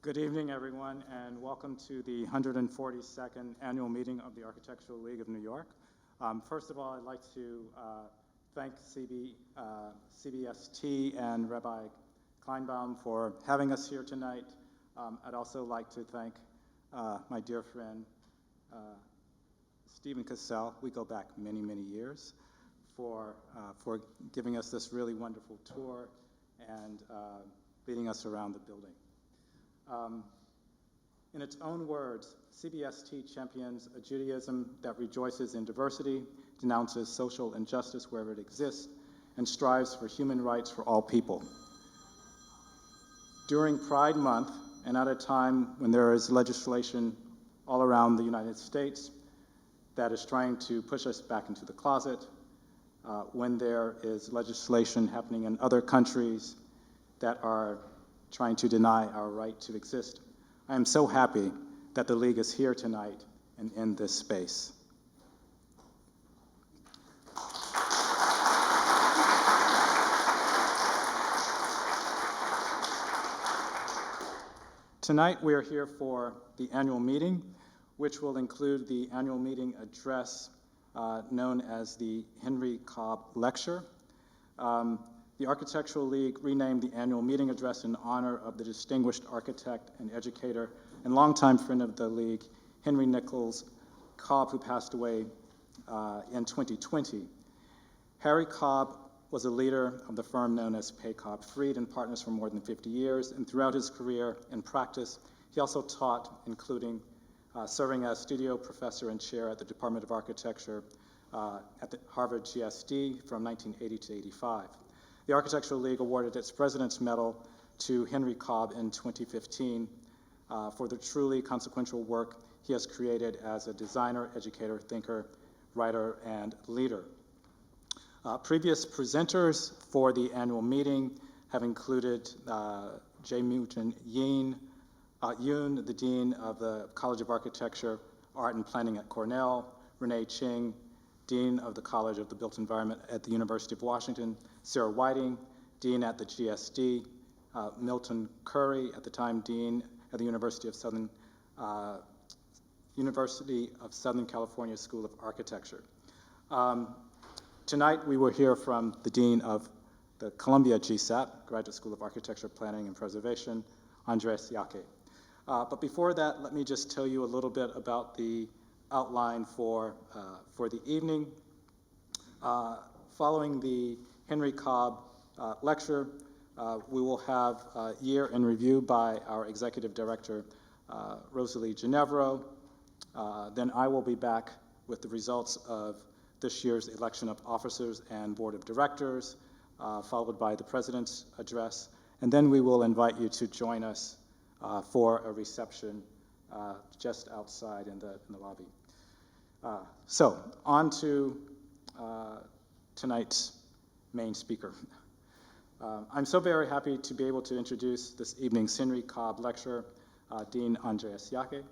Good evening, everyone, and welcome to the 142nd Annual Meeting of the Architectural League of New York. First of all, I'd like to thank CBST and Rabbi Kleinbaum for having us here tonight. I'd also like to thank my dear friend, Stephen Cassell. We go back many, many years for giving us this really wonderful tour and leading us around the building. In its own words, CBST champions a Judaism that rejoices in diversity, denounces social injustice wherever it exists, and strives for human rights for all people. During Pride Month, and at a time when there is legislation all around the United States that is trying to push us back into the closet, when there is legislation happening in other countries that are trying to deny our right to exist, I am so happy that the League is here tonight and in this space. Tonight we are here for the annual meeting, which will include the annual meeting address known as the Henry Cobb Lecture. The Architectural League renamed the annual meeting address in honor of the distinguished architect and educator and longtime friend of the League, Henry Nicholas Cobb, who passed away in 2020. Harry Cobb was a leader of the firm known as Pay Cobb Freed and Partners for more than 50 years, and throughout his career in practice, he also taught, including serving as studio professor and chair at the Department of Architecture at the Harvard GSD from 1980 to 85. The Architectural League awarded its President's Medal to Henry Cobb in 2015 for the truly consequential work he has created as a designer, educator, thinker, writer, and leader. Previous presenters for the annual meeting have included J. Muton Yoon, the Dean of the College of Architecture, Art, and Planning at Cornell, Renee Ching, Dean of the College of the Built Environment at the University of Washington, Sarah Whiting, Dean at the GSD, Milton Curry, at the time Dean at the University of Southern California School of Architecture. Tonight we will hear from the Dean of the Columbia GSAPP, Graduate School of Architecture, Planning, and Preservation, Andrés Jaque. But before that, let me just tell you a little bit about the outline for the evening. Following the Henry Cobb lecture, we will have a year in review by our Executive Director, Rosalie Ginevro. Then I will be back with the results of this year's election of officers and board of directors, followed by the President's address. And then we will invite you to join us for a reception just outside in the lobby. So on to tonight's main speaker. I'm so very happy to be able to introduce this evening's Henry Cobb lecturer, Dean Andrés Jaque.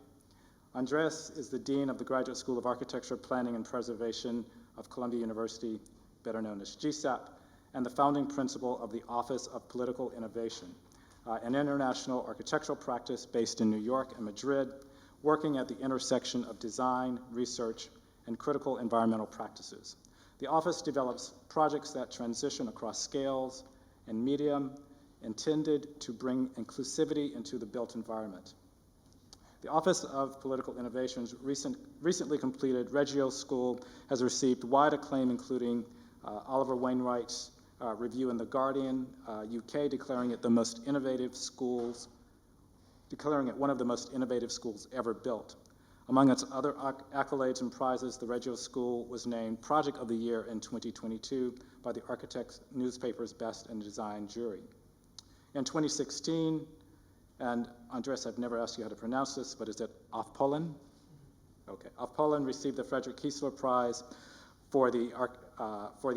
Andrés is the Dean of the Graduate School of Architecture, Planning, and Preservation of Columbia University, better known as GSAPP, and the founding principal of the Office of Political Innovation, an international architectural practice based in New York and Madrid, working at the intersection of design, research, and critical environmental practices. The office develops projects that transition across scales and medium, intended to bring inclusivity into the built environment. The Office of Political Innovation's recently completed Reggio School has received wide acclaim, including Oliver Wainwright's review in The Guardian, UK, declaring it one of the most innovative schools ever built. Among its other accolades and prizes, the Reggio School was named Project of the Year in 2022 by the Architects newspaper's Best in Design jury. In 2016, and Andrés, I've never asked you how to pronounce this, but is it Afpollen? Okay, Afpollen received the Frederick Kiesler Prize for the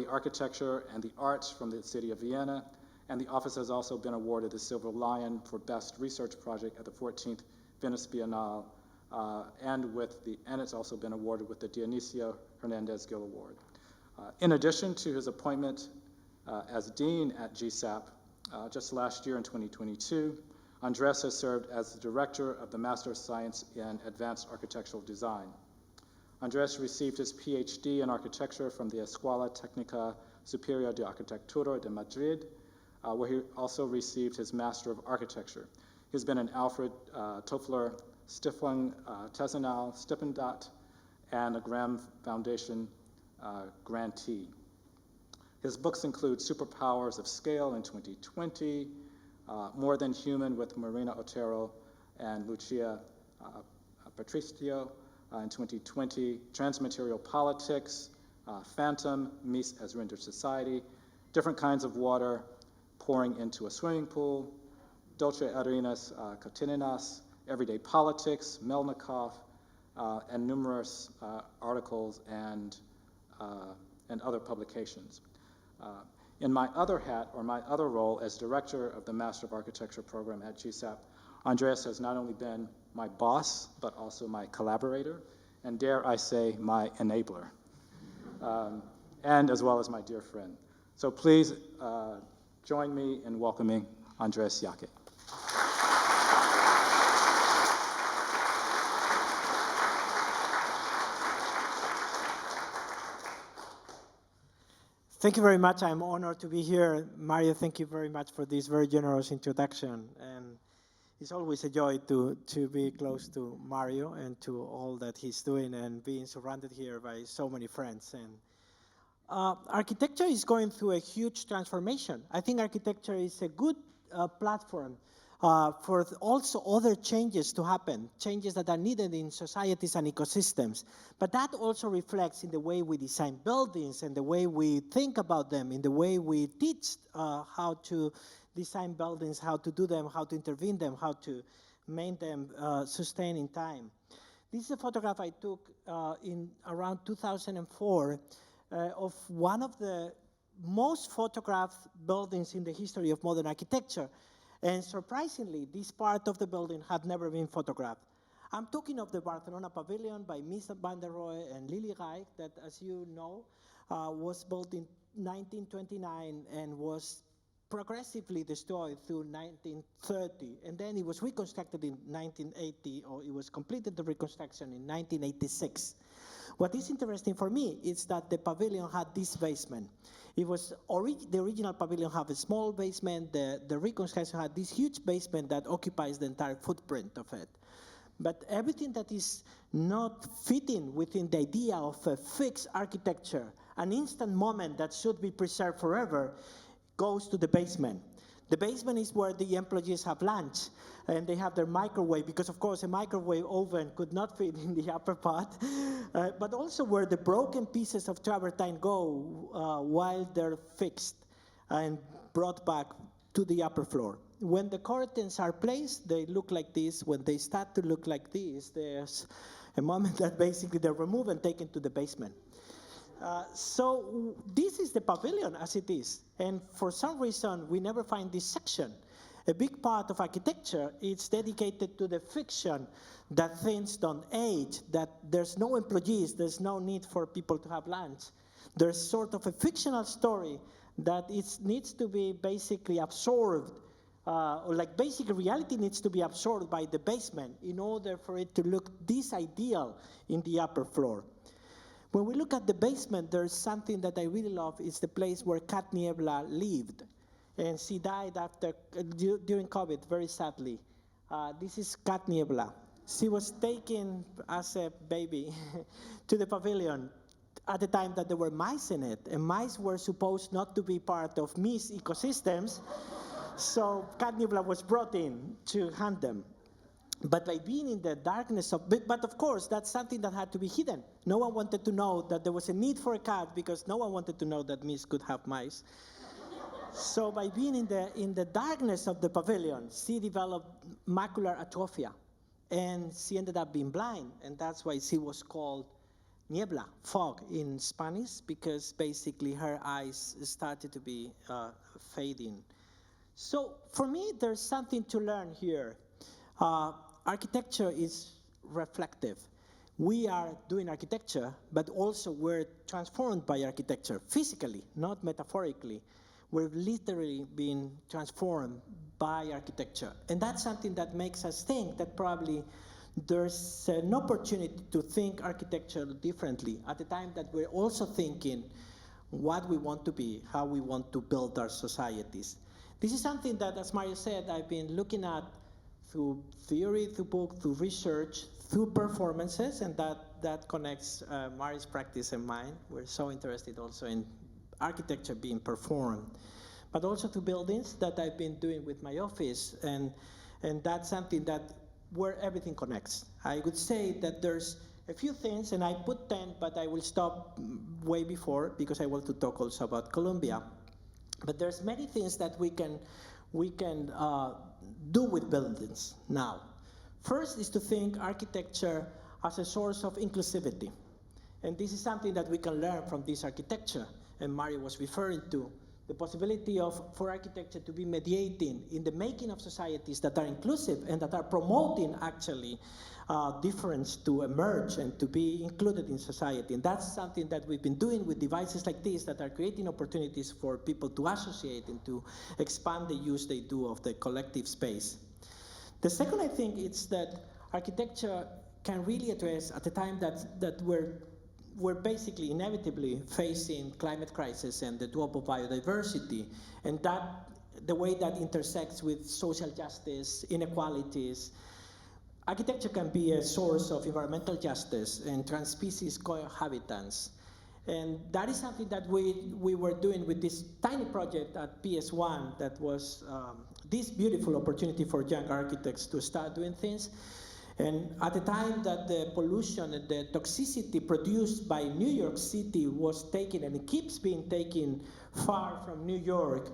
architecture and the arts from the city of Vienna, and the office has also been awarded the Silver Lion for Best Research Project at the 14th Venice Biennale, and it's also been awarded with the Dionisio Hernandez Gill Award. In addition to his appointment as Dean at GSAPP just last year in 2022, Andrés has served as the director of the Master of Science in Advanced Architectural Design. Andrés received his PhD in architecture from the Escuela Técnica Superior de Arquitectura de Madrid, where he also received his Master of Architecture. He's been an Alfred Toffler Stiftung Tesenal Stipendiat and a Graham Foundation grantee. His books include Superpowers of Scale in 2020, More Than Human with Marina Otero and Lucia Patricio in 2020, Transmaterial Politics, Phantom, Mise as Rendered Society, Different Kinds of Water, Pouring into a Swimming Pool, Dolce Arenas Cotidianas, Everyday Politics, Melnikov, and numerous articles and other publications. In my other hat, or my other role as director of the Master of Architecture program at GSAPP, Andrés has not only been my boss, but also my collaborator, and dare I say, my enabler, and as well as my dear friend. So please join me in welcoming Andrés Jaque. Thank you very much. I'm honored to be here. Mario, thank you very much for this very generous introduction. And it's always a joy to be close to Mario and to all that he's doing and being surrounded here by so many friends. And architecture is going through a huge transformation. I think architecture is a good platform for also other changes to happen, changes that are needed in societies and ecosystems. But that also reflects in the way we design buildings and the way we think about them, in the way we teach how to design buildings, how to do them, how to intervene them, how to make them sustain in time. This is a photograph I took in around 2004 of one of the most photographed buildings in the history of modern architecture. And surprisingly, this part of the building had never been photographed. I'm talking of the Barcelona Pavilion by Mies van der Rohe and Lily Reich, that, as you know, was built in 1929 and was progressively destroyed through 1930. And then it was reconstructed in 1980, or it was completed the reconstruction in 1986. What is interesting for me is that the pavilion had this basement. It was the original pavilion had a small basement. The reconstruction had this huge basement that occupies the entire footprint of it. But everything that is not fitting within the idea of a fixed architecture, an instant moment that should be preserved forever, goes to the basement. The basement is where the employees have lunch, and they have their microwave, because of course a microwave oven could not fit in the upper part, but also where the broken pieces of travertine go while they're fixed and brought back to the upper floor. When the curtains are placed, they look like this. When they start to look like this, there's a moment that basically they're removed and taken to the basement. So this is the pavilion as it is. And for some reason, we never find this section. A big part of architecture is dedicated to the fiction that things don't age, that there's no employees, there's no need for people to have lunch. There's sort of a fictional story that needs to be basically absorbed, or like basic reality needs to be absorbed by the basement in order for it to look this ideal in the upper floor. When we look at the basement, there's something that I really love. It's the place where Kat Niebla lived. And she died during COVID, very sadly. This is Kat Niebla. She was taken as a baby to the pavilion at the time that there were mice in it. And mice were supposed not to be part of Mies ecosystems. So Kat Niebla was brought in to hunt them. But by being in the darkness but of course, that's something that had to be hidden. No one wanted to know that there was a need for a cat because no one wanted to know that Mies could have mice. So by being in the darkness of the pavilion, she developed macular atrophia. And she ended up being blind. And that's why she was called niebla, fog in Spanish, because basically her eyes started to be fading. So for me, there's something to learn here. Architecture is reflective. We are doing architecture, but also we're transformed by architecture, physically, not metaphorically. we're literally being transformed by architecture. And that's something that makes us think that probably there's an opportunity to think architecture differently at the time that we're also thinking what we want to be, how we want to build our societies. This is something that, as Mario said, I've been looking at through theory, through book, through research, through performances, and that connects Mario's practice and mine. We're so interested also in architecture being performed, but also through buildings that I've been doing with my office, and that's something that where everything connects. I would say that there's a few things, and I put 10, but I will stop way before because I want to talk also about Columbia. But there's many things that we can do with buildings now. First is to think architecture as a source of inclusivity. And this is something that we can learn from this architecture, and Mario was referring to the possibility for architecture to be mediating in the making of societies that are inclusive and that are promoting actually difference to emerge and to be included in society. And that's something that we've been doing with devices like this that are creating opportunities for people to associate and to expand the use they do of the collective space. The second, I think, is that architecture can really address at the time that we're basically inevitably facing climate crisis and the drop of biodiversity, and that the way that intersects with social justice, inequalities. Architecture can be a source of environmental justice and trans-species cohabitants. And that is something that we were doing with this tiny project at PS1 that was this beautiful opportunity for young architects to start doing things. And at the time that the pollution and the toxicity produced by New York City was taken, and it keeps being taken far from New York,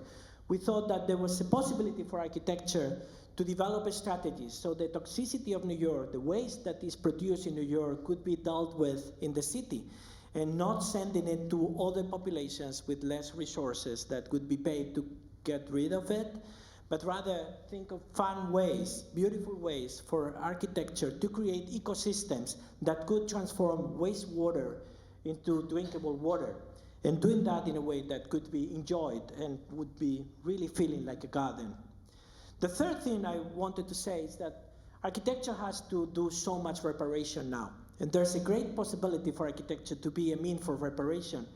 we thought that there was a possibility for architecture to develop a strategy so the toxicity of New York, the waste that is produced in New York, could be dealt with in the city and not sending it to other populations with less resources that could be paid to get rid of it, but rather think of fun ways, beautiful ways for architecture to create ecosystems that could transform wastewater into drinkable water, and doing that in a way that could be enjoyed and would be really feeling like a garden. The third thing I wanted to say is that architecture has to do so much reparation now, and there's a great possibility for architecture to be a mean for reparation.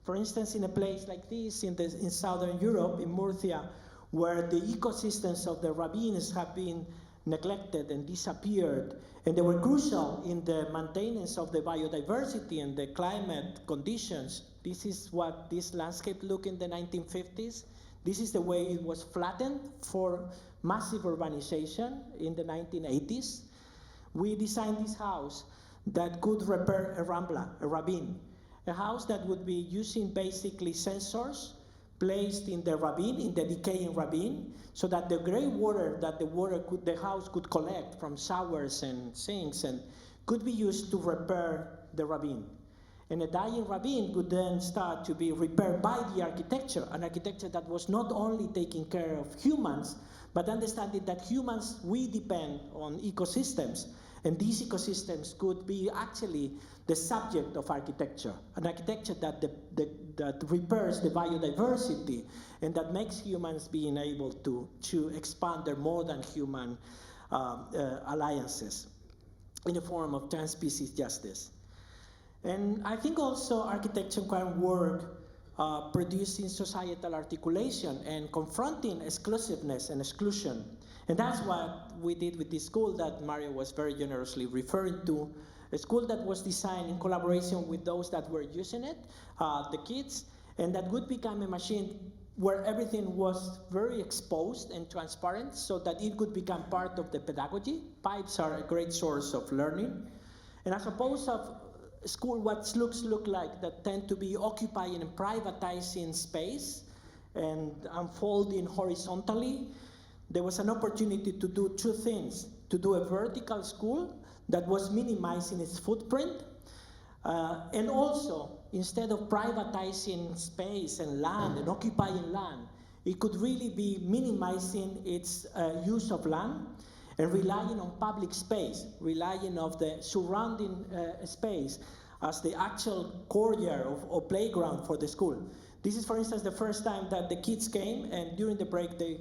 For instance, in a place like this in Southern Europe, in Murcia, where the ecosystems of the ravines have been neglected and disappeared, and they were crucial in the maintenance of the biodiversity and the climate conditions. This is what this landscape looked in the 1950s. This is the way it was flattened for massive urbanization in the 1980s. We designed this house that could repair a rambla, a ravine, a house that would be using basically sensors placed in the ravine, in the decaying ravine, so that the gray water that the house could collect from showers and sinks and could be used to repair the ravine. And a dying ravine could then start to be repaired by the architecture, an architecture that was not only taking care of humans, but understanding that humans, we depend on ecosystems, and these ecosystems could be actually the subject of architecture, an architecture that repairs the biodiversity and that makes humans being able to expand their more than human alliances in a form of trans-species justice. And I think also architecture can work producing societal articulation and confronting exclusiveness and exclusion. And that's what we did with this school that Mario was very generously referring to, a school that was designed in collaboration with those that were using it, the kids, and that would become a machine where everything was very exposed and transparent so that it could become part of the pedagogy. Pipes are a great source of learning. And as opposed of school, what look like that tend to be occupying and privatizing space and unfolding horizontally, there was an opportunity to do two things: to do a vertical school that was minimizing its footprint, and also, instead of privatizing space and land and occupying land, it could really be minimizing its use of land and relying on public space, relying on the surrounding space as the actual courtyard or playground for the school. This is, for instance, the first time that the kids came, and during the break they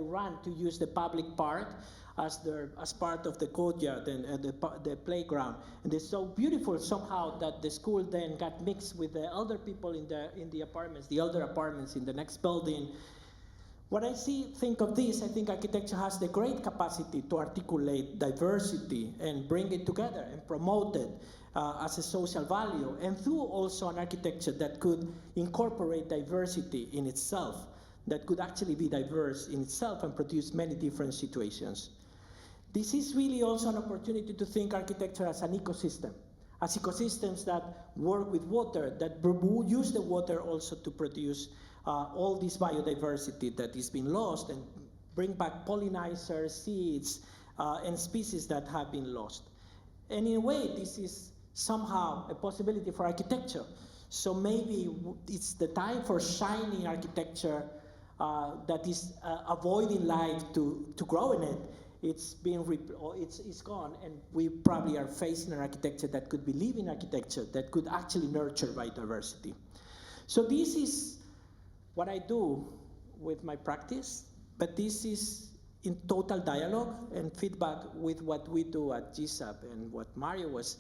ran to use the public park as part of the courtyard and the playground. And it's so beautiful somehow that the school then got mixed with the elder people in the apartments, the elder apartments in the next building. When I think of this, I think architecture has the great capacity to articulate diversity and bring it together and promote it as a social value, and through also an architecture that could incorporate diversity in itself, that could actually be diverse in itself and produce many different situations. This is really also an opportunity to think architecture as an ecosystem, as ecosystems that work with water, that use the water also to produce all this biodiversity that is being lost and bring back pollinizers, seeds, and species that have been lost. And in a way, this is somehow a possibility for architecture. So maybe it's the time for shiny architecture that is avoiding life to grow in it. It's gone, and we probably are facing an architecture that could be living architecture, that could actually nurture biodiversity. So this is what I do with my practice, but this is in total dialogue and feedback with what we do at GSAPP, and what Mario was,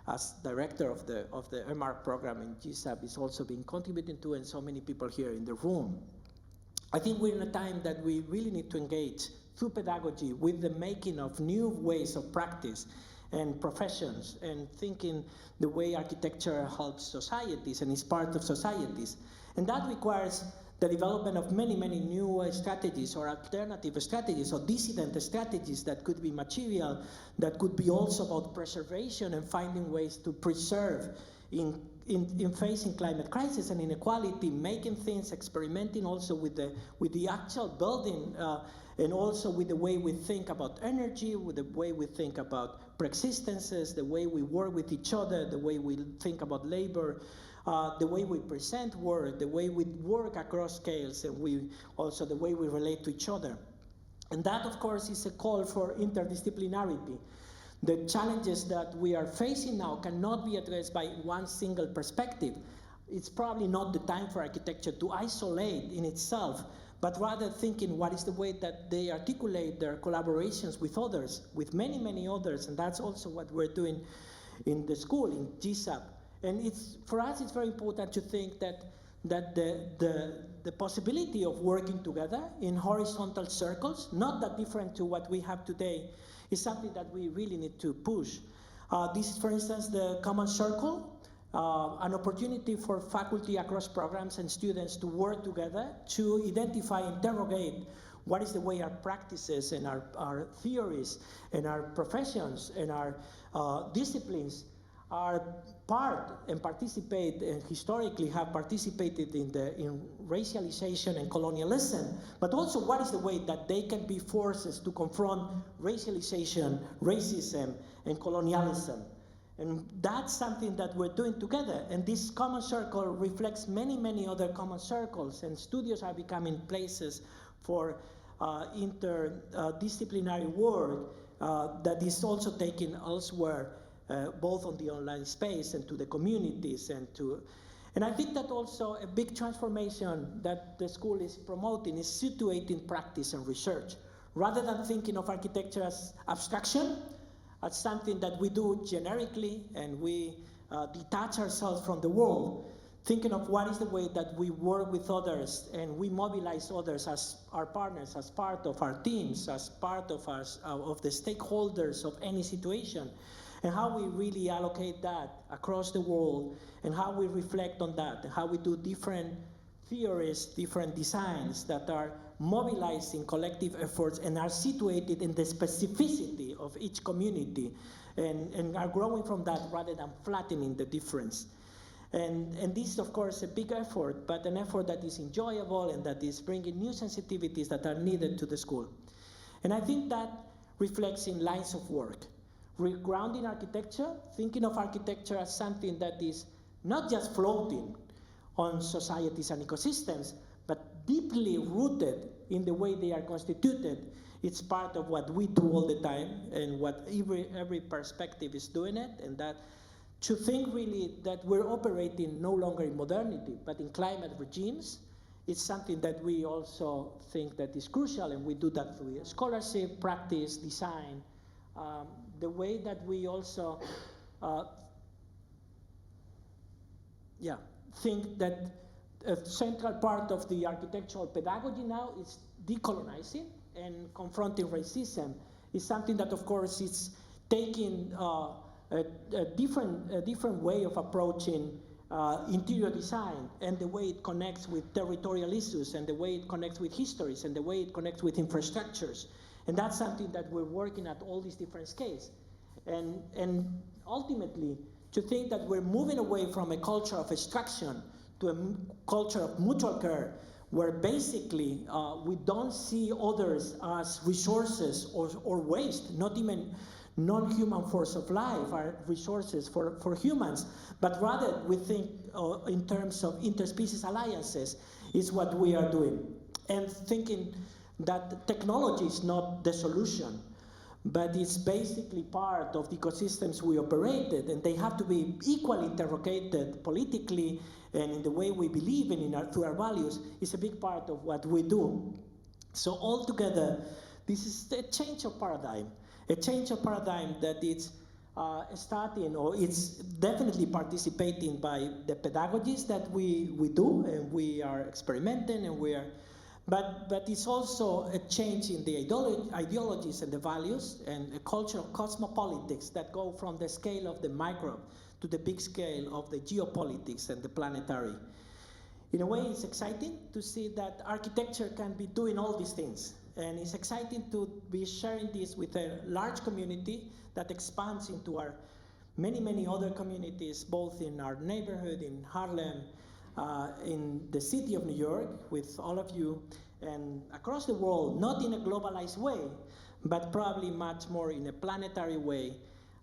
as director of the MR program in GSAPP, is also been contributing to, and so many people here in the room. I think we're in a time that we really need to engage through pedagogy with the making of new ways of practice and professions, and thinking the way architecture helps societies and is part of societies. And that requires the development of many, many new strategies or alternative strategies or dissident strategies that could be material, that could be also about preservation and finding ways to preserve in facing climate crisis and inequality, making things, experimenting also with the actual building, and also with the way we think about energy, with the way we think about preexistences, the way we work with each other, the way we think about labor, the way we present work, the way we work across scales, and also the way we relate to each other. And that, of course, is a call for interdisciplinarity. The challenges that we are facing now cannot be addressed by one single perspective. It's probably not the time for architecture to isolate in itself, but rather thinking what is the way that they articulate their collaborations with others, with many, many others, and that's also what we're doing in the school, in GSAPP. And for us, it's very important to think that the possibility of working together in horizontal circles, not that different to what we have today, is something that we really need to push. This is, for instance, the Common Circle, an opportunity for faculty across programs and students to work together to identify, interrogate what is the way our practices and our theories and our professions and our disciplines are part and participate, and historically have participated in racialization and colonialism, but also what is the way that they can be forces to confront racialization, racism, and colonialism. And that's something that we're doing together. And this common circle reflects many, many other common circles, and studios are becoming places for interdisciplinary work that is also taken elsewhere, both on the online space and to the communities and I think that also a big transformation that the school is promoting is situating practice and research. Rather than thinking of architecture as abstraction, as something that we do generically and we detach ourselves from the world, thinking of what is the way that we work with others and we mobilize others as our partners, as part of our teams, as part of the stakeholders of any situation, and how we really allocate that across the world, and how we reflect on that, and how we do different theories, different designs that are mobilizing collective efforts and are situated in the specificity of each community, and are growing from that rather than flattening the difference. And this is, of course, a big effort, but an effort that is enjoyable and that is bringing new sensitivities that are needed to the school. And I think that reflects in lines of work. Regrounding architecture, thinking of architecture as something that is not just floating on societies and ecosystems, but deeply rooted in the way they are constituted. It's part of what we do all the time, and what every perspective is doing it, and that to think really that we're operating no longer in modernity, but in climate regimes. It's something that we also think that is crucial, and we do that through scholarship, practice, design. The way that we also think that a central part of the architectural pedagogy now is decolonizing and confronting racism. Is something that, of course, is taking a different way of approaching interior design, and the way it connects with territorial issues, and the way it connects with histories, and the way it connects with infrastructures. And that's something that we're working at all these different scales. And ultimately, to think that we're moving away from a culture of extraction to a culture of mutual care, where basically we don't see others as resources or waste, not even non-human force of life are resources for humans, but rather we think in terms of interspecies alliances is what we are doing. And thinking that technology is not the solution, but it's basically part of the ecosystems we operated, and they have to be equally interrogated politically and in the way we believe in through our values is a big part of what we do. So altogether, this is a change of paradigm. A change of paradigm that it's starting, or it's definitely participating by the pedagogies that we do, and we are experimenting, and we are, but it's also a change in the ideologies and the values, and a culture of cosmopolitics that go from the scale of the micro to the big scale of the geopolitics and the planetary. In a way, it's exciting to see that architecture can be doing all these things. And it's exciting to be sharing this with a large community that expands into our many, many other communities, both in our neighborhood, in Harlem, in the city of New York, with all of you, and across the world, not in a globalized way, but probably much more in a planetary way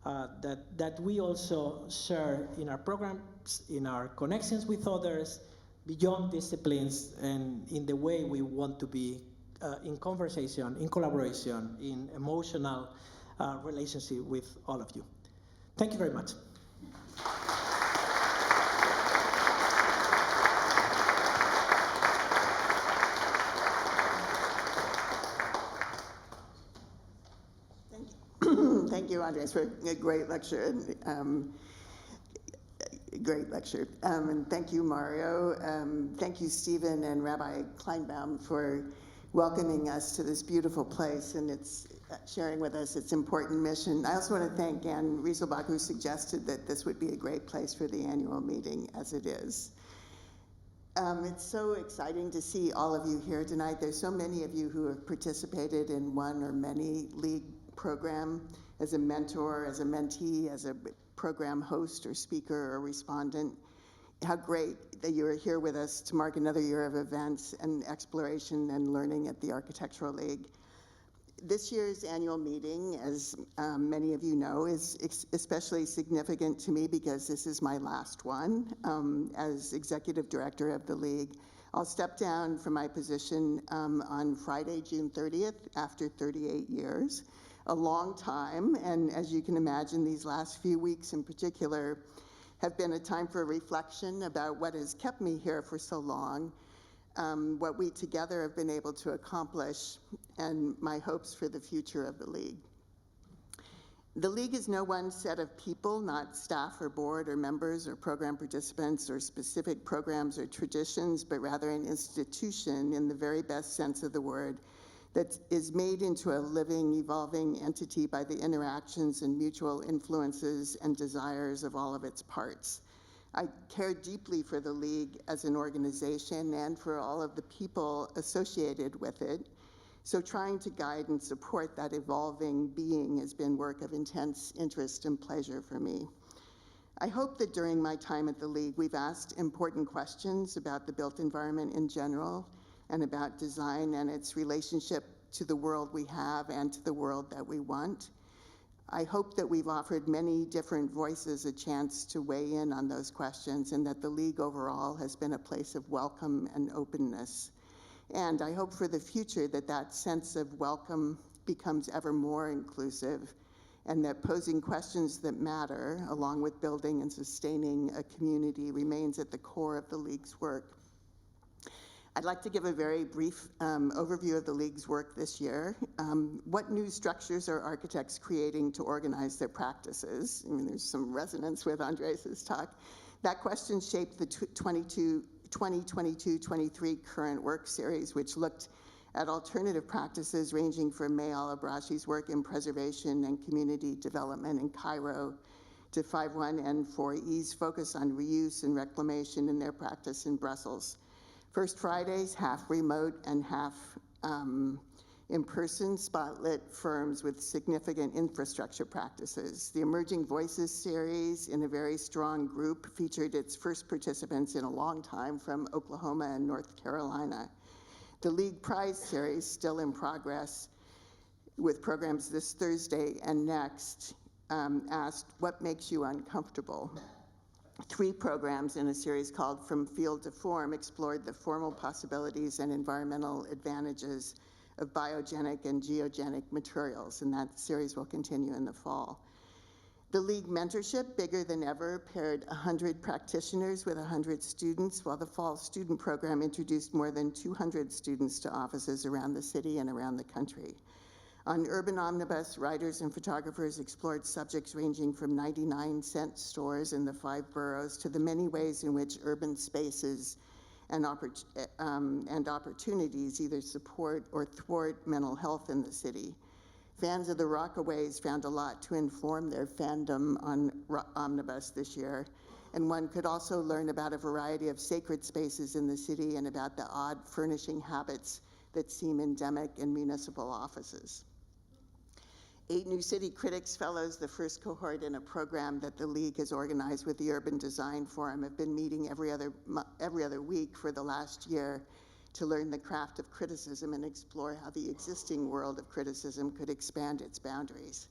that we also share in our programs, in our connections with others, beyond disciplines, and in the way we want to be in conversation, in collaboration, in emotional relationship with all of you. Thank you very much. Thank you, Andres, for a great lecture. Great lecture. And thank you, Mario. Thank you, Stephen and Rabbi Kleinbaum, for welcoming us to this beautiful place, and it's sharing with us its important mission. I also want to thank Ann Rieselbach, who suggested that this would be a great place for the annual meeting, as it is. It's so exciting to see all of you here tonight. There's so many of you who have participated in one or many league program as a mentor, as a mentee, as a program host or speaker or respondent. How great that you are here with us to mark another year of events and exploration and learning at the Architectural League. This year's annual meeting, as many of you know, is especially significant to me because this is my last one as executive director of the League. I'll step down from my position on Friday, June 30th, after 38 years, a long time, and as you can imagine, these last few weeks in particular have been a time for reflection about what has kept me here for so long, what we together have been able to accomplish, and my hopes for the future of the League. The League is no one set of people, not staff or board or members or program participants or specific programs or traditions, but rather an institution in the very best sense of the word that is made into a living, evolving entity by the interactions and mutual influences and desires of all of its parts. I care deeply for the League as an organization and for all of the people associated with it. So trying to guide and support that evolving being has been work of intense interest and pleasure for me. I hope that during my time at the League, we've asked important questions about the built environment in general and about design and its relationship to the world we have and to the world that we want. I hope that we've offered many different voices a chance to weigh in on those questions, and that the League overall has been a place of welcome and openness. And I hope for the future that that sense of welcome becomes ever more inclusive and that posing questions that matter, along with building and sustaining a community, remains at the core of the League's work. I'd like to give a very brief overview of the League's work this year. What new structures are architects creating to organize their practices? I mean, there's some resonance with Andres's talk. That question shaped the 2022-23 current work series, which looked at alternative practices ranging from May Al-Abrashi's work in preservation and community development in Cairo to 5-1 and 4E's focus on reuse and reclamation in their practice in Brussels. First Fridays, half remote and half in-person, spotlit firms with significant infrastructure practices. The Emerging Voices series, in a very strong group, featured its first participants in a long time from Oklahoma and North Carolina. The League Prize series, still in progress, with programs this Thursday and next, asked, what makes you uncomfortable? 3 programs in a series called From Field to Form explored the formal possibilities and environmental advantages of biogenic and geogenic materials, and that series will continue in the fall. The League Mentorship, bigger than ever, paired 100 practitioners with 100 students, while the fall student program introduced more than 200 students to offices around the city and around the country. On Urban Omnibus, writers and photographers explored subjects ranging from 99-cent stores in the 5 boroughs to the many ways in which urban spaces and opportunities either support or thwart mental health in the city. Fans of the Rockaways found a lot to inform their fandom on Omnibus this year, and one could also learn about a variety of sacred spaces in the city and about the odd furnishing habits that seem endemic in municipal offices. 8 new City Critics Fellows, the first cohort in a program that the League has organized with the Urban Design Forum, have been meeting every other week for the last year to learn the craft of criticism and explore how the existing world of criticism could expand its boundaries.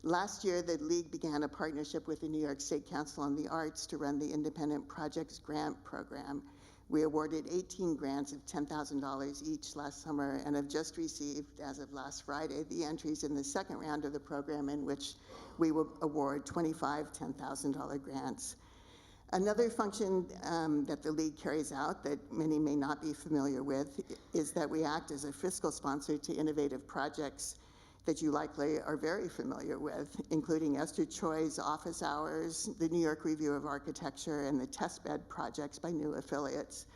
Last year, the League began a partnership with the New York State Council on the Arts to run the Independent Projects Grant Program. We awarded 18 grants of $10,000 each last summer and have just received, as of last Friday, the entries in the second round of the program, in which we will award 25 $10,000 grants. Another function that the League carries out that many may not be familiar with is that we act as a fiscal sponsor to innovative projects that you likely are very familiar with, including Esther Choi's Office Hours, the New York Review of Architecture, and the Testbed projects by new affiliates,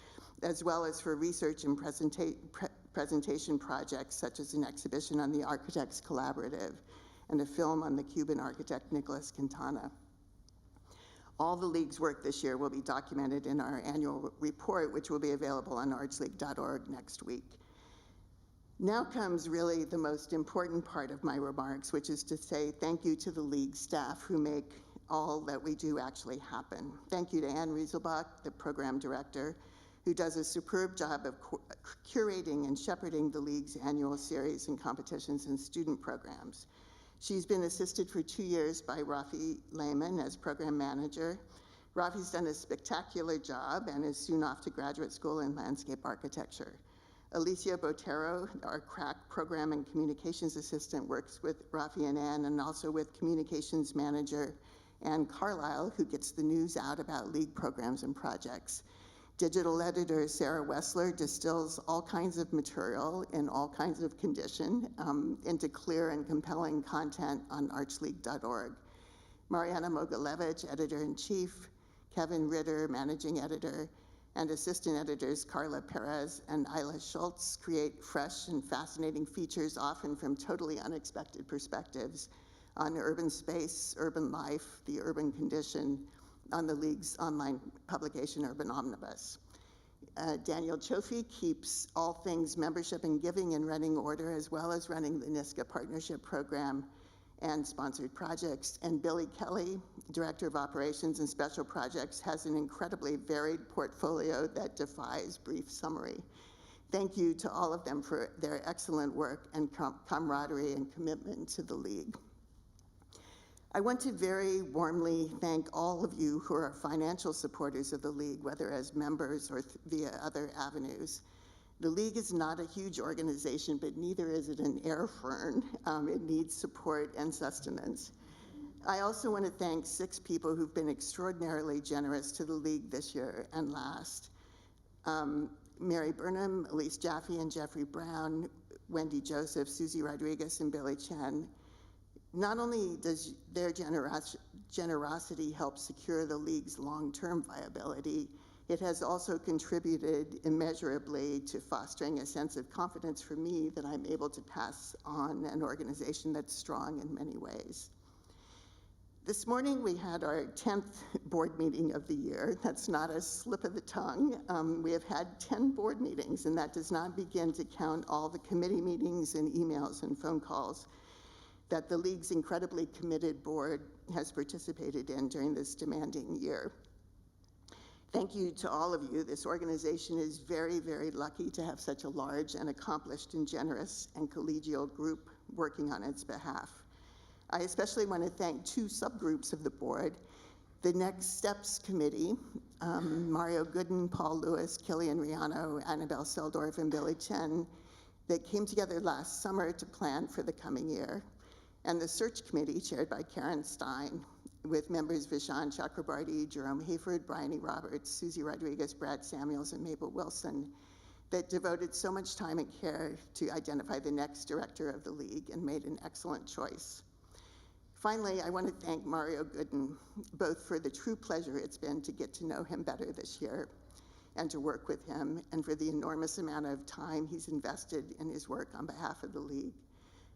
as well as for research and presentation projects, such as an exhibition on the Architects Collaborative and a film on the Cuban architect Nicholas Quintana. All the League's work this year will be documented in our annual report, which will be available on artsleague.org next week. Now comes really the most important part of my remarks, which is to say thank you to the League staff who make all that we do actually happen. Thank you to Ann Rieselbach, the program director, who does a superb job of curating and shepherding the League's annual series and competitions and student programs. She's been assisted for 2 years by Rafi Lehman as program manager. Rafi's done a spectacular job and is soon off to graduate school in landscape architecture. Alicia Botero, our crack program and communications assistant, works with Rafi and Ann, and also with communications manager Ann Carlisle, who gets the news out about League programs and projects. Digital editor Sarah Wessler distills all kinds of material in all kinds of condition into clear and compelling content on artsleague.org. Mariana Mogalevich, editor-in-chief, Kevin Ritter, managing editor, and assistant editors Carla Perez and Isla Schultz create fresh and fascinating features, often from totally unexpected perspectives, on urban space, urban life, the urban condition, on the League's online publication, Urban Omnibus. Daniel Chofi keeps all things membership and giving in running order, as well as running the NISCA Partnership Program and sponsored projects. And Billy Kelly, Director of Operations and Special Projects, has an incredibly varied portfolio that defies brief summary. Thank you to all of them for their excellent work and camaraderie and commitment to the League. I want to very warmly thank all of you who are financial supporters of the League, whether as members or via other avenues. The League is not a huge organization, but neither is it an air fern. It needs support and sustenance. I also want to thank 6 people who've been extraordinarily generous to the League this year and last. Mary Burnham, Elise Jaffe and Jeffrey Brown, Wendy Joseph, Susie Rodriguez, and Billy Chen. Not only does their generosity help secure the League's long-term viability, it has also contributed immeasurably to fostering a sense of confidence for me that I'm able to pass on an organization that's strong in many ways. This morning we had our 10th board meeting of the year. That's not a slip of the tongue. We have had 10 board meetings, and that does not begin to count all the committee meetings and emails and phone calls that the League's incredibly committed board has participated in during this demanding year. Thank you to all of you. This organization is very, very lucky to have such a large and accomplished and generous and collegial group working on its behalf. I especially want to thank 2 subgroups of the board, the Next Steps Committee, Mario Gooden, Paul Lewis, Killian Riano, Annabelle Seldorf, and Billy Chen, that came together last summer to plan for the coming year, and the Search Committee, chaired by Karen Stein, with members Vishan Chakrabarty, Jerome Hayford, Bryony Roberts, Susie Rodriguez, Brad Samuels, and Mabel Wilson, that devoted so much time and care to identify the next director of the League and made an excellent choice. Finally, I want to thank Mario Gooden, both for the true pleasure it's been to get to know him better this year and to work with him, and for the enormous amount of time he's invested in his work on behalf of the League.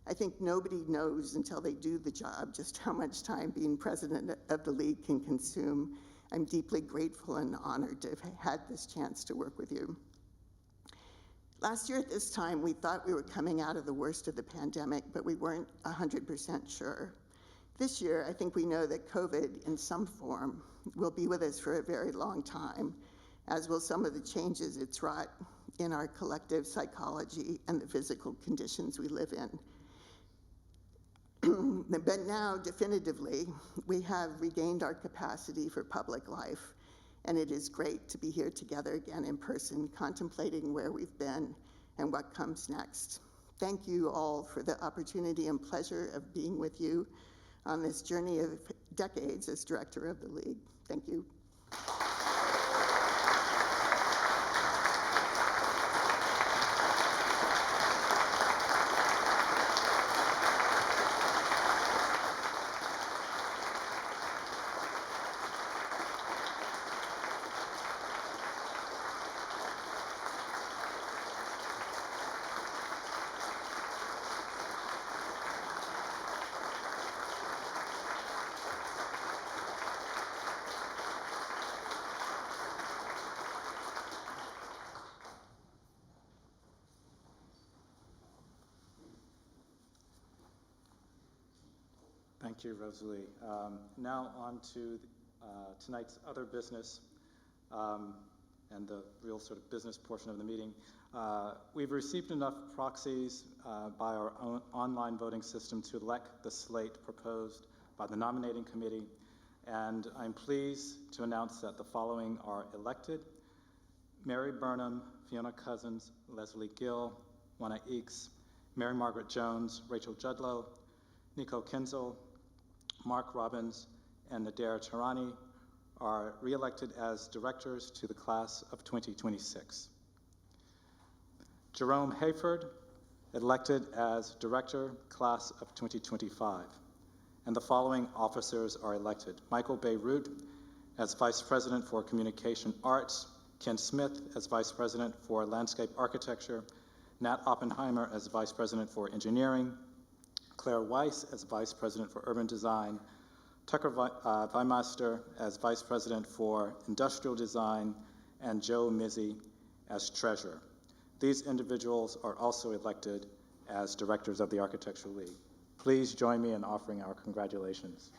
I think nobody knows until they do the job just how much time being president of the League can consume. I'm deeply grateful and honored to have had this chance to work with you. Last year at this time, we thought we were coming out of the worst of the pandemic, but we weren't 100% sure. This year, I think we know that COVID in some form will be with us for a very long time, as will some of the changes it's wrought in our collective psychology and the physical conditions we live in. But now, definitively, we have regained our capacity for public life, and it is great to be here together again in person, contemplating where we've been and what comes next. Thank you all for the opportunity and pleasure of being with you on this journey of decades as director of the League. Thank you. Thank you, Rosalie. Now on to tonight's other business and the real sort of business portion of the meeting. We've received enough proxies by our own online voting system to elect the slate proposed by the nominating committee, and I'm pleased to announce that the following are elected: Mary Burnham, Fiona Cousins, Leslie Gill, Juana Eakes, Mary Margaret Jones, Rachel Judlow, Nico Kinzel, Mark Robbins, and Nader Tarani are re-elected as directors to the class of 2026. Jerome Hayford, elected as director, class of 2025. And the following officers are elected: Michael Beirut as vice president for communication arts, Ken Smith as vice president for landscape architecture, Nat Oppenheimer as vice president for engineering, Claire Weiss as vice president for urban design, Tucker Weimeister as vice president for industrial design, and Joe Mizzi as treasurer. These individuals are also elected as directors of the Architectural League. Please join me in offering our congratulations.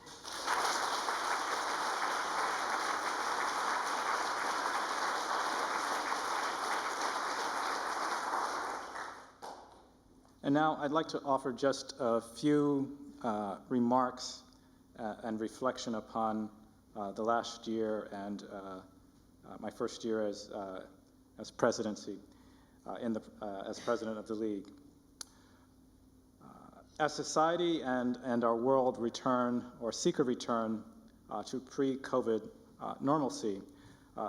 And now I'd like to offer just a few remarks and reflection upon the last year and my first year as presidency. as president of the League. As society and our world return or seek a return to pre-COVID normalcy,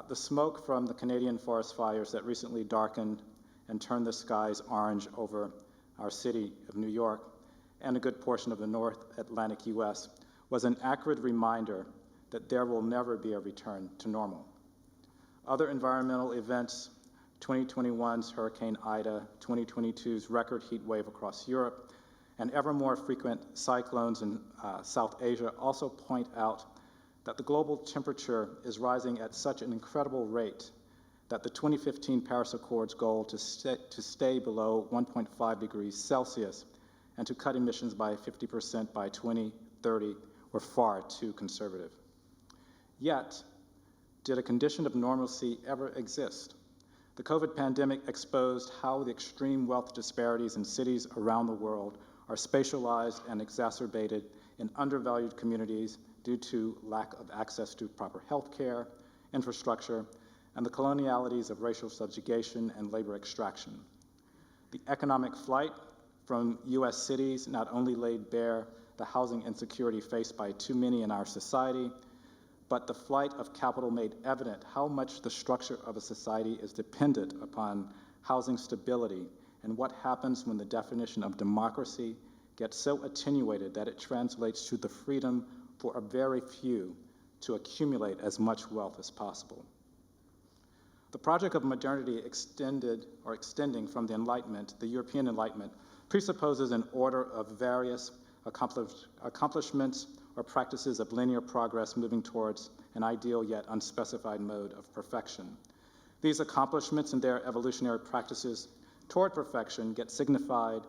the smoke from the Canadian forest fires that recently darkened and turned the skies orange over our city of New York and a good portion of the North Atlantic U.S. was an accurate reminder that there will never be a return to normal. Other environmental events, 2021's Hurricane Ida, 2022's record heat wave across Europe, and ever more frequent cyclones in South Asia also point out that the global temperature is rising at such an incredible rate that the 2015 Paris Accords goal to stay below 1.5 degrees Celsius and to cut emissions by 50% by 2030 were far too conservative. Yet, did a condition of normalcy ever exist? The COVID pandemic exposed how the extreme wealth disparities in cities around the world are spatialized and exacerbated in undervalued communities due to lack of access to proper health care, infrastructure, and the colonialities of racial subjugation and labor extraction. The economic flight from U.S. cities not only laid bare the housing insecurity faced by too many in our society, but the flight of capital made evident how much the structure of a society is dependent upon housing stability and what happens when the definition of democracy gets so attenuated that it translates to the freedom for a very few to accumulate as much wealth as possible. The project of modernity extending from the Enlightenment, the European Enlightenment, presupposes an order of various accomplishments or practices of linear progress moving towards an ideal yet unspecified mode of perfection. These accomplishments and their evolutionary practices toward perfection get signified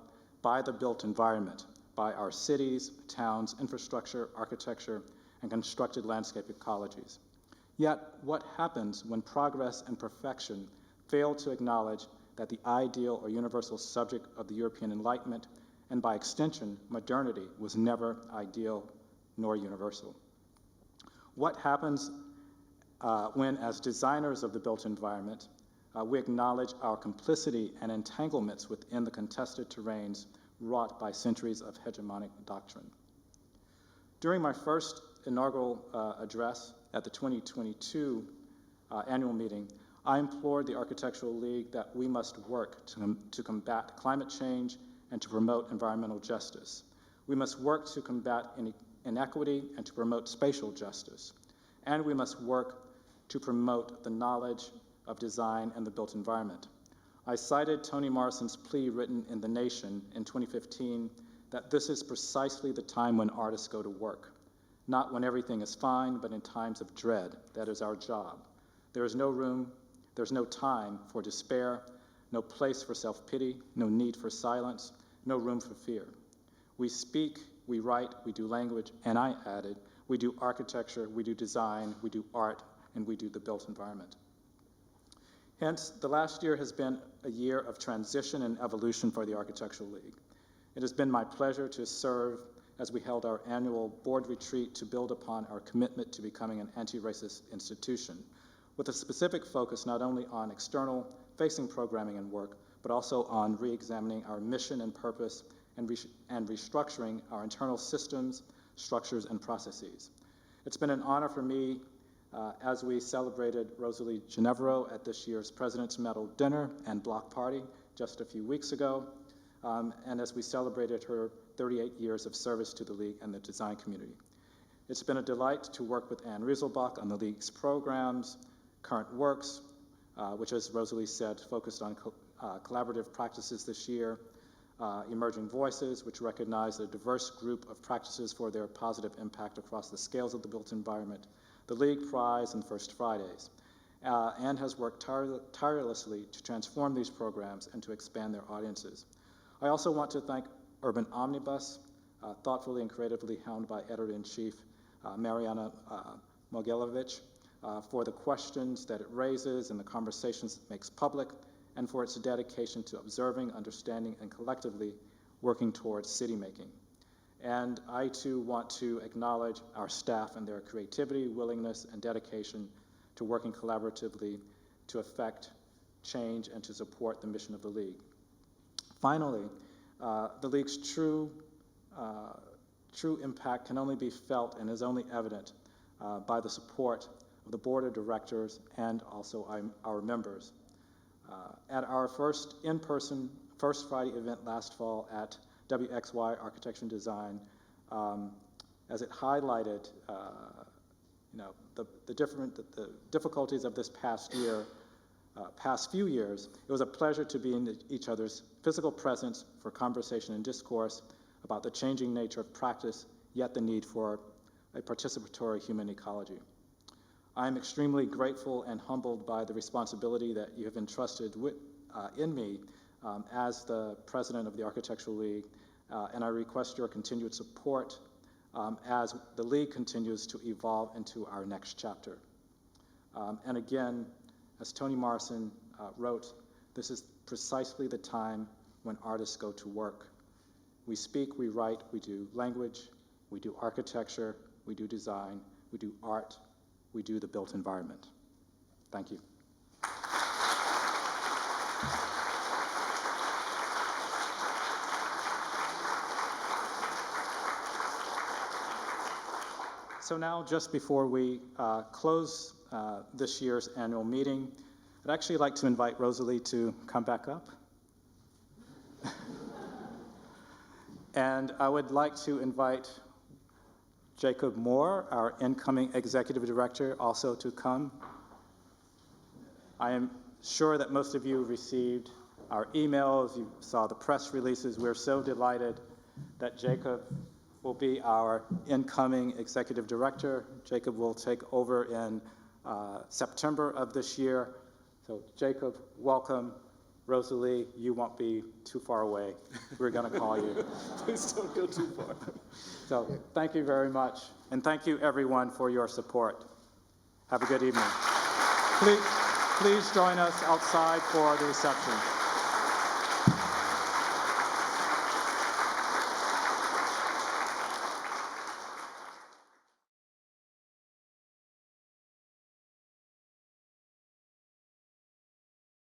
by the built environment, by our cities, towns, infrastructure, architecture, and constructed landscape ecologies. Yet, what happens when progress and perfection fail to acknowledge that the ideal or universal subject of the European Enlightenment, and by extension, modernity, was never ideal nor universal? What happens when, as designers of the built environment, we acknowledge our complicity and entanglements within the contested terrains wrought by centuries of hegemonic doctrine? During my first inaugural address at the 2022 annual meeting, I implored the Architectural League that we must work to combat climate change and to promote environmental justice. We must work to combat inequity and to promote spatial justice. And we must work to promote the knowledge of design and the built environment. I cited Toni Morrison's plea written in The Nation in 2015 that this is precisely the time when artists go to work. Not when everything is fine, but in times of dread. That is our job. There is no room, there's no time for despair, no place for self-pity, no need for silence, no room for fear. We speak, we write, we do language, and I added, we do architecture, we do design, we do art, and we do the built environment. Hence, the last year has been a year of transition and evolution for the Architectural League. It has been my pleasure to serve as we held our annual board retreat to build upon our commitment to becoming an anti-racist institution, with a specific focus not only on external-facing programming and work, but also on re-examining our mission and purpose and restructuring our internal systems, structures, and processes. It's been an honor for me as we celebrated Rosalie Ginevro at this year's President's Medal Dinner and Block Party just a few weeks ago, and as we celebrated her 38 years of service to the League and the design community. It's been a delight to work with Anne Rieselbach on the League's programs, current works, which, as Rosalie said, focused on collaborative practices this year, Emerging Voices, which recognize a diverse group of practices for their positive impact across the scales of the built environment, the League Prize, and First Fridays, and has worked tirelessly to transform these programs and to expand their audiences. I also want to thank Urban Omnibus, thoughtfully and creatively helmed by Editor-in-Chief Mariana Mogilevich, for the questions that it raises and the conversations it makes public, and for its dedication to observing, understanding, and collectively working towards city making. And I too want to acknowledge our staff and their creativity, willingness, and dedication to working collaboratively to effect change and to support the mission of the League. Finally, the League's true impact can only be felt and is only evident by the support of the Board of Directors and also our members. At our first in-person First Friday event last fall at WXY Architecture and Design, as it highlighted the difficulties of this past few years, it was a pleasure to be in each other's physical presence for conversation and discourse about the changing nature of practice, yet the need for a participatory human ecology. I am extremely grateful and humbled by the responsibility that you have entrusted in me as the president of the Architectural League, and I request your continued support as the League continues to evolve into our next chapter. And again, as Toni Morrison wrote, this is precisely the time when artists go to work. We speak, we write, we do language, we do architecture, we do design, we do art, we do the built environment. Thank you. So now, just before we close this year's annual meeting, I'd actually like to invite Rosalie to come back up. And I would like to invite Jacob Moore, our incoming executive director, also to come. I am sure that most of you received our emails, you saw the press releases. We're so delighted that Jacob will be our incoming executive director. Jacob will take over in September of this year. So Jacob, welcome. Rosalie, you won't be too far away. We're going to call you. Please don't go too far. So thank you very much. And thank you, everyone, for your support. Have a good evening. Please join us outside for the reception.